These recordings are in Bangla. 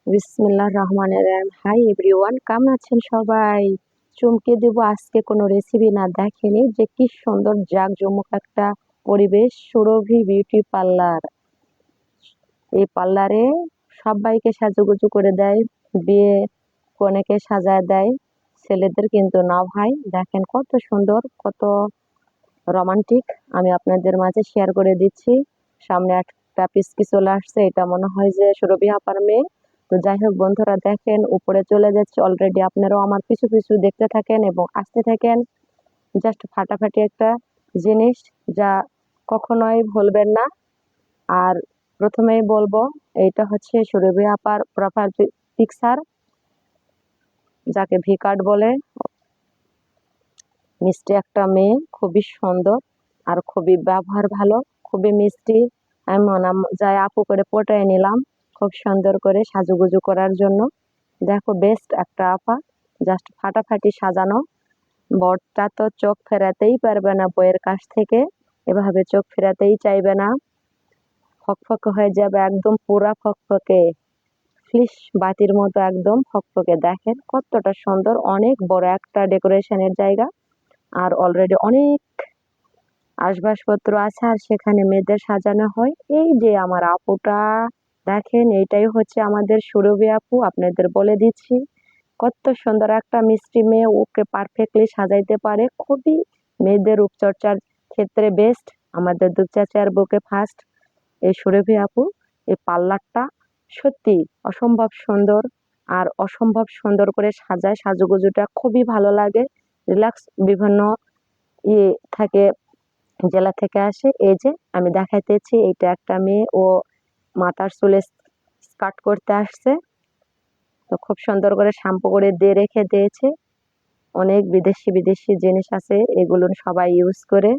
বিসমিল্লাহির রহমানির রহিম। হাই এভরিওয়ান, কেমন আছেন সবাই? চমকে দেবো আজকে কোনো রেসিপি না দেখেনি যে কি সুন্দর জাঁকজমক একটা পরিবেশ, সুরভি বিউটি পার্লার। এই পার্লারে সবাইকে সাজুগুজু করে দেয়, বিয়ে কনেকে সাজায় দেয়, ছেলেদের কিন্তু না ভাই। দেখেন কত সুন্দর, কত রোমান্টিক। আমি আপনাদের মাঝে শেয়ার করে দিচ্ছি। সামনে একটা পিসকি চলে আসছে, এটা মনে হয় যে সুরভি আপার মেয়ে। তো যাই হোক বন্ধুরা, দেখেন উপরে চলে যাচ্ছে অলরেডি। আপনারাও আমার পিছু পিছু দেখতে থাকেন এবং আসতে থাকেন। জাস্ট ফাটাফাটি একটা জিনিস, যা কখনোই ভুলবেন না। আর প্রথমেই বলবো, এইটা হচ্ছে সুরভি আপার প্রোফাইল পিকচার, যাকে ভি কার্ড বলে। মিষ্টি একটা মেয়ে, খুবই সুন্দর আর খুবই ব্যবহার ভালো, খুবই মিষ্টি। এমন যাই আপু করে পটায় নিলাম খুব সুন্দর করে সাজুগুজু করার জন্য। দেখো বেস্ট একটা আপা, জাস্ট ফাটাফাটি সাজানো। বরটা তো চোখ ফেরাতেই পারবে না বইয়ের কাছ থেকে, এভাবে চোখ ফেরাতেই চাইবে না। ফকফকে হয়ে যাবে, একদম পুরা ফকফকে, ফ্লিশ বাতির মতো একদম ফকফকে। দেখেন কতটা সুন্দর, অনেক বড় একটা ডেকোরেশনের জায়গা। আর অলরেডি অনেক আসবাবপত্র আছে, আর সেখানে মেয়েদের সাজানো হয়। এই যে আমার আপুটা, দেখেন এটাই হচ্ছে আমাদের সুরভি আপু। আপনাদের বলে দিচ্ছি, কত সুন্দর একটা মিষ্টি মেয়ে, ওকে পারফেক্টলি সাজাইতে পারে। খুবই মেয়েদের রূপচর্চার ক্ষেত্রে বেস্ট। আমাদের দুপচাচার বুকে ফার্স্ট এই সুরভি আপু। এই পার্লারটা সত্যি অসম্ভব সুন্দর, আর অসম্ভব সুন্দর করে সাজায়। সাজুগুজুটা খুবই ভালো লাগে, রিল্যাক্স। বিভিন্ন ইয়ে থাকে, জেলা থেকে আসে। এই যে আমি দেখাইতেছি, এইটা একটা মেয়ে, ও মাথার চুলে স্কার্ট করতে আসছে। তো খুব সুন্দর করে শ্যাম্পু করে দিয়ে রেখে দিয়েছে। অনেক বিদেশি বিদেশি জিনিস আছে, এগুলো সবাই ইউজ করে।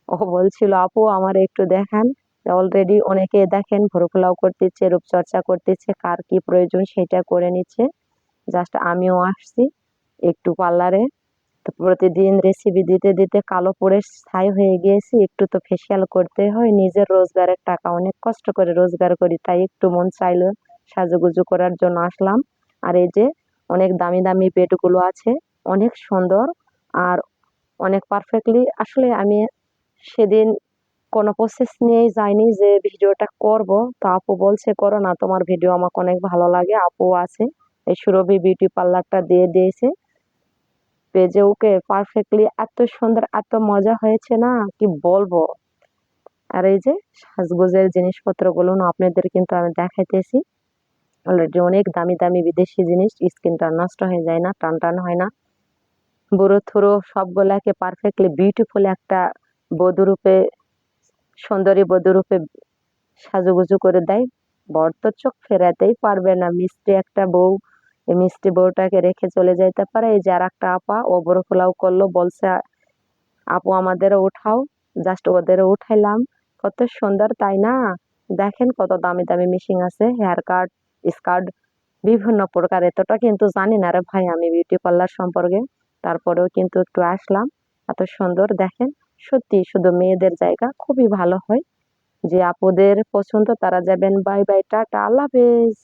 ও বলছিল আপু আমার একটু দেখান। অলরেডি অনেকে দেখেন ভ্রু ফোলাও করতেছে, রূপচর্চা করতেছে, কার কি প্রয়োজন সেটা করে নিচ্ছে। জাস্ট আমিও আসছি একটু পার্লারে। তো প্রতিদিন রেসিপি দিতে দিতে কালো পড়ে ছাই হয়ে গিয়েছি। একটু তো ফেসিয়াল করতে হয়, নিজের রোজগারের টাকা অনেক কষ্ট করে রোজগার করি, তাই একটু মন চাইলো সাজুগুজু করার জন্য আসলাম। আর এই যে অনেক দামি দামি বেডগুলো আছে, অনেক সুন্দর আর অনেক পারফেক্টলি। আসলে আমি সেদিন কোনো প্রসেস নিয়েই যাইনি যে ভিডিওটা করব। তো আপু বলছে করো না, তোমার ভিডিও আমাকে অনেক ভালো লাগে। আপু আছে, এই সুরভি বিউটি পার্লারটা দিয়ে দিয়েছে পেজে। ওকে পারফেক্টলি এত সুন্দর, এত মজা হয়েছে না কি বলবো। আর এই যে সাজগোজের জিনিসপত্রগুলো না আপনাদের কিন্তু আমি দেখাইতেছি। অলরেডি অনেক দামি দামি বিদেশি জিনিস, স্কিনটা নষ্ট হয়ে যায় না, টান টান হয় না। বুড়ো থুড়ো সবগুলাকে পারফেক্টলি বিউটিফুল একটা বধূরূপে, সুন্দরী বধূরূপে সাজুগুজু করে দেয়। বর তো চোখ ফেরাতেই পারবে না, মিষ্টি একটা বউ। এই মিষ্টি বউটাকে রেখে চলে যাইতে পারে? এই যে আর একটা আপা, ও বড় পোলাও করলো, বলছে আপু আমাদেরও উঠাও। জাস্ট ওদেরও উঠাইলাম। কত সুন্দর তাই না? দেখেন কত দামি দামি মেশিন আছে, হেয়ার কাট, স্কার্ট, বিভিন্ন প্রকার। এতটা কিন্তু জানি না রে ভাই আমি বিউটি পার্লার সম্পর্কে, তারপরেও কিন্তু একটু আসলাম। এত সুন্দর দেখেন, সত্যি শুধু মেয়েদের জায়গা, খুবই ভালো হয়। যে আপুদের পছন্দ তারা যাবেন। বাই বাই, টাটা, আল্লাহ হাফেজ।